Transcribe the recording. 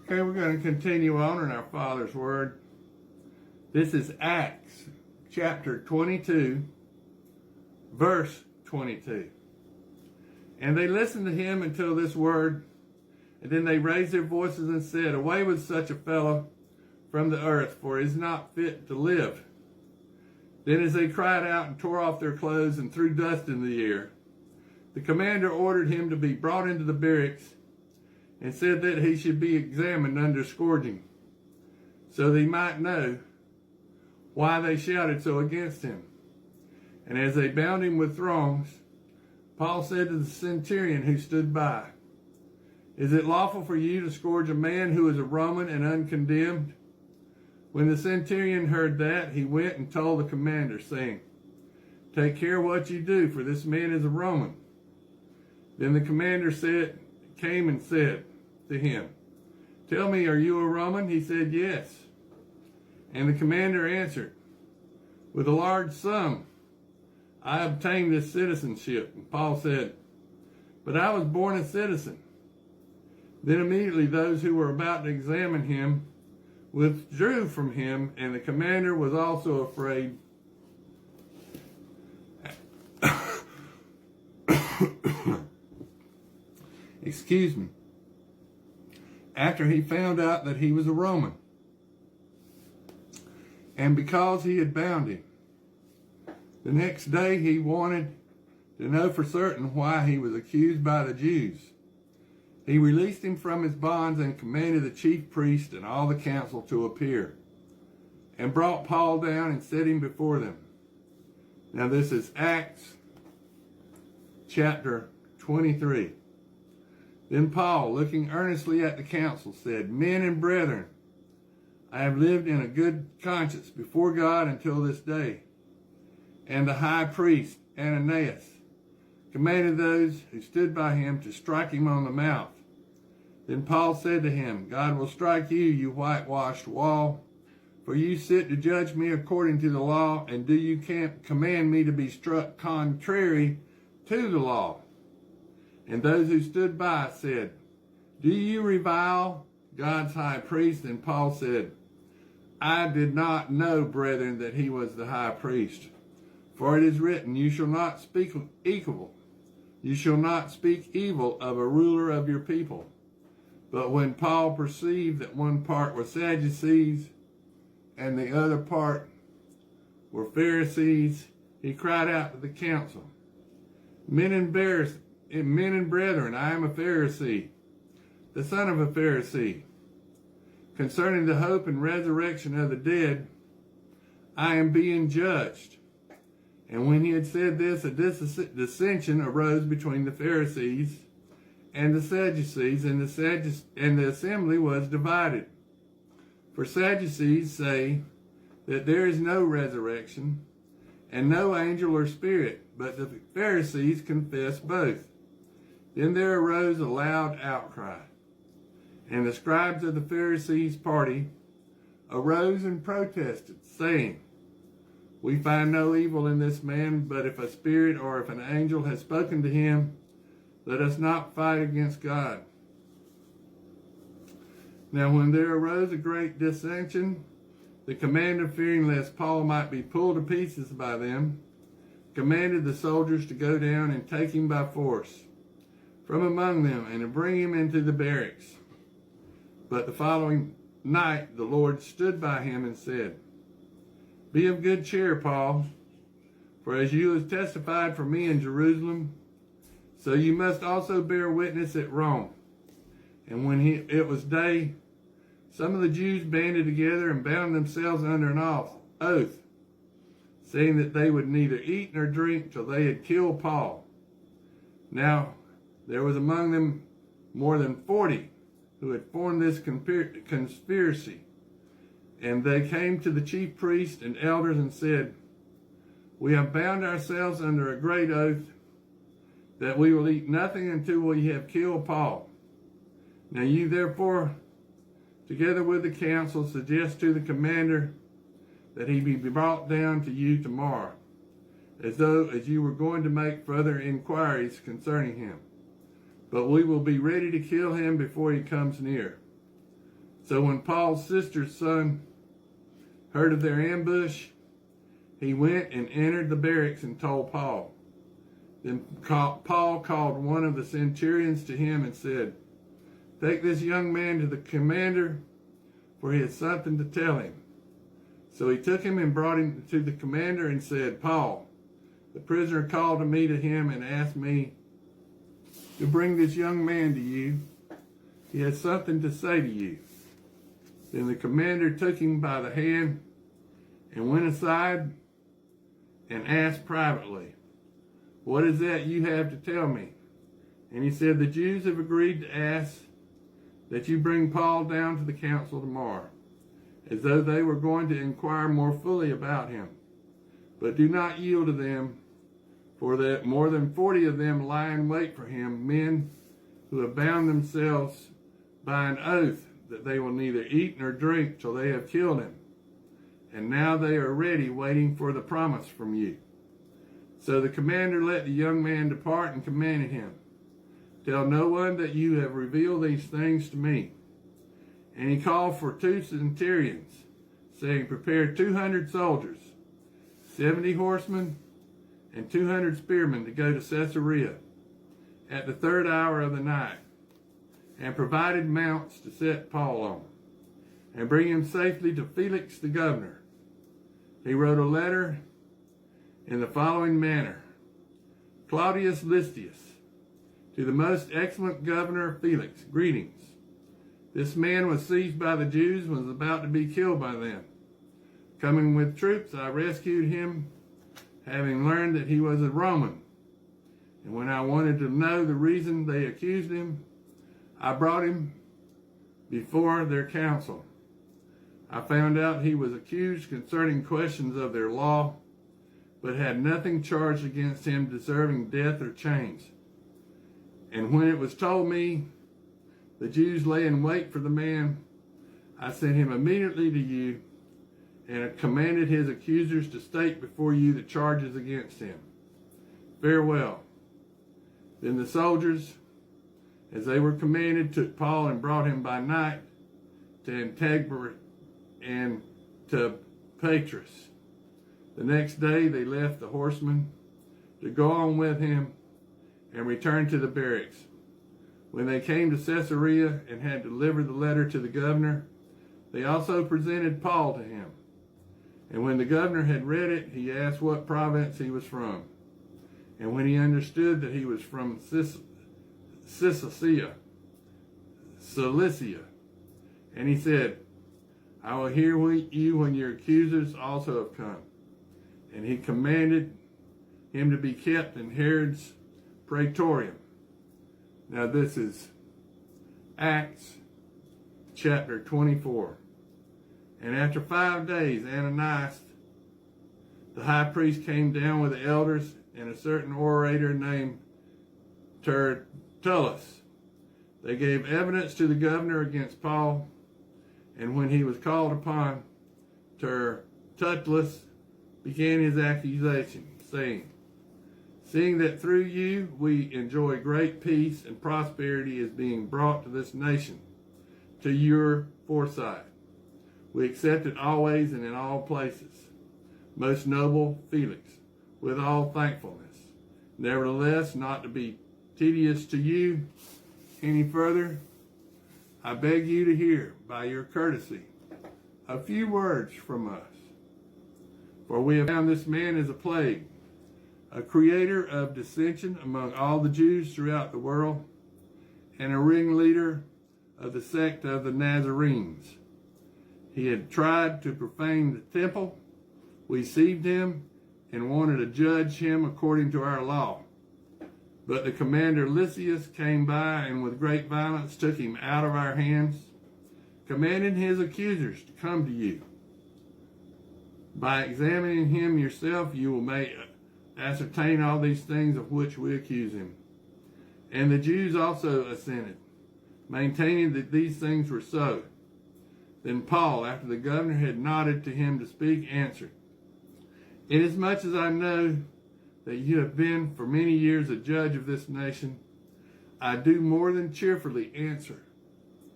Okay, we're going to continue on in our Father's Word. This is Acts chapter 22, verse 22. And they listened to him until this word, and then they raised their voices and said, "Away with such a fellow from the earth, for he is not fit to live." Then as they cried out and tore off their clothes and threw dust in the air, the commander ordered him to be brought into the barracks and said that he should be examined under scourging, so that he might know why they shouted so against him. And as they bound him with thongs, Paul said to the centurion who stood by, "Is it lawful for you to scourge a man who is a Roman and uncondemned?" When the centurion heard that, he went and told the commander, saying, "Take care what you do, for this man is a Roman." Then the commander came and said to him, "Tell me, are you a Roman?" He said, "Yes." And the commander answered, "With a large sum I obtained this citizenship." And Paul said, "But I was born a citizen." Then immediately those who were about to examine him withdrew from him, and the commander was also afraid. Excuse me. After he found out that he was a Roman, and because he had bound him. The next day he wanted to know for certain why he was accused by the Jews. He released him from his bonds and commanded the chief priest and all the council to appear, and brought Paul down and set him before them. Now this is Acts chapter 23. Then Paul, looking earnestly at the council, said, "Men and brethren, I have lived in a good conscience before God until this day." And the high priest, Ananias, commanded those who stood by him to strike him on the mouth. Then Paul said to him, "God will strike you, you whitewashed wall, for you sit to judge me according to the law, and do you command me to be struck contrary to the law?" And those who stood by said, "Do you revile God's high priest?" And Paul said, "I did not know, brethren, that he was the high priest. For it is written, you shall not speak evil. You shall not speak evil of a ruler of your people." But when Paul perceived that one part were Sadducees and the other part were Pharisees, he cried out to the council, Men and brethren, I am a Pharisee, the son of a Pharisee. Concerning the hope and resurrection of the dead, I am being judged. And when he had said this, a dissension arose between the Pharisees and the Sadducees, and the assembly was divided. For Sadducees say that there is no resurrection and no angel or spirit, but the Pharisees confess both. Then there arose a loud outcry, and the scribes of the Pharisees' party arose and protested, saying, "We find no evil in this man, but if a spirit or if an angel has spoken to him, let us not fight against God." Now when there arose a great dissension, the commander, fearing lest Paul might be pulled to pieces by them, commanded the soldiers to go down and take him by force from among them and to bring him into the barracks. But the following night the Lord stood by him and said, "Be of good cheer, Paul, for as you have testified for me in Jerusalem, so you must also bear witness at Rome." And when it was day, some of the Jews banded together and bound themselves under an oath, saying that they would neither eat nor drink till they had killed Paul. Now there was among them more than 40 who had formed this conspiracy. And they came to the chief priests and elders and said, "We have bound ourselves under a great oath that we will eat nothing until we have killed Paul. Now you therefore, together with the council, suggest to the commander that he be brought down to you tomorrow, as you were going to make further inquiries concerning him. But we will be ready to kill him before he comes near." So when Paul's sister's son heard of their ambush, he went and entered the barracks and told Paul. Then Paul called one of the centurions to him and said, "Take this young man to the commander, for he has something to tell him." So he took him and brought him to the commander and said, "Paul, the prisoner called me to him and asked me to bring this young man to you. He has something to say to you." Then the commander took him by the hand and went aside and asked privately, "What is that you have to tell me?" And he said, "The Jews have agreed to ask that you bring Paul down to the council tomorrow, as though they were going to inquire more fully about him. But do not yield to them, for that more than 40 of them lie in wait for him, men who have bound themselves by an oath that they will neither eat nor drink till they have killed him. And now they are ready, waiting for the promise from you." So the commander let the young man depart and commanded him, "Tell no one that you have revealed these things to me." And he called for 2 centurions, saying, "Prepare 200 soldiers, 70 horsemen, and 200 spearmen to go to Caesarea at the 3rd hour of the night, and provided mounts to set Paul on, and bring him safely to Felix the governor." He wrote a letter in the following manner: "Claudius Lysias, to the most excellent governor Felix, greetings. This man was seized by the Jews and was about to be killed by them. Coming with troops, I rescued him, having learned that he was a Roman. And when I wanted to know the reason they accused him, I brought him before their council. I found out he was accused concerning questions of their law, but had nothing charged against him deserving death or chains. And when it was told me the Jews lay in wait for the man, I sent him immediately to you and commanded his accusers to state before you the charges against him. Farewell." Then the soldiers, as they were commanded, took Paul and brought him by night to Antipater and to Patras. The next day they left the horsemen to go on with him and returned to the barracks. When they came to Caesarea and had delivered the letter to the governor, they also presented Paul to him. And when the governor had read it, he asked what province he was from. And when he understood that he was from Cilicia, and he said, "I will hear you when your accusers also have come." And he commanded him to be kept in Herod's praetorium. Now this is Acts chapter 24. And after 5 days, Ananias, the high priest, came down with the elders and a certain orator named Tertullus. They gave evidence to the governor against Paul, and when he was called upon, Tertullus began his accusation, saying, "Seeing that through you we enjoy great peace and prosperity is being brought to this nation, to your foresight, we accept it always and in all places. Most noble Felix, with all thankfulness. Nevertheless, not to be tedious to you any further, I beg you to hear, by your courtesy, a few words from us. For we have found this man as a plague, a creator of dissension among all the Jews throughout the world, and a ringleader of the sect of the Nazarenes. He had tried to profane the temple. We seized him and wanted to judge him according to our law. But the commander Lysias came by and with great violence took him out of our hands, commanding his accusers to come to you. By examining him yourself, you will ascertain all these things of which we accuse him." And the Jews also assented, maintaining that these things were so. Then Paul, after the governor had nodded to him to speak, answered, "Inasmuch as I know that you have been for many years a judge of this nation, I do more than cheerfully answer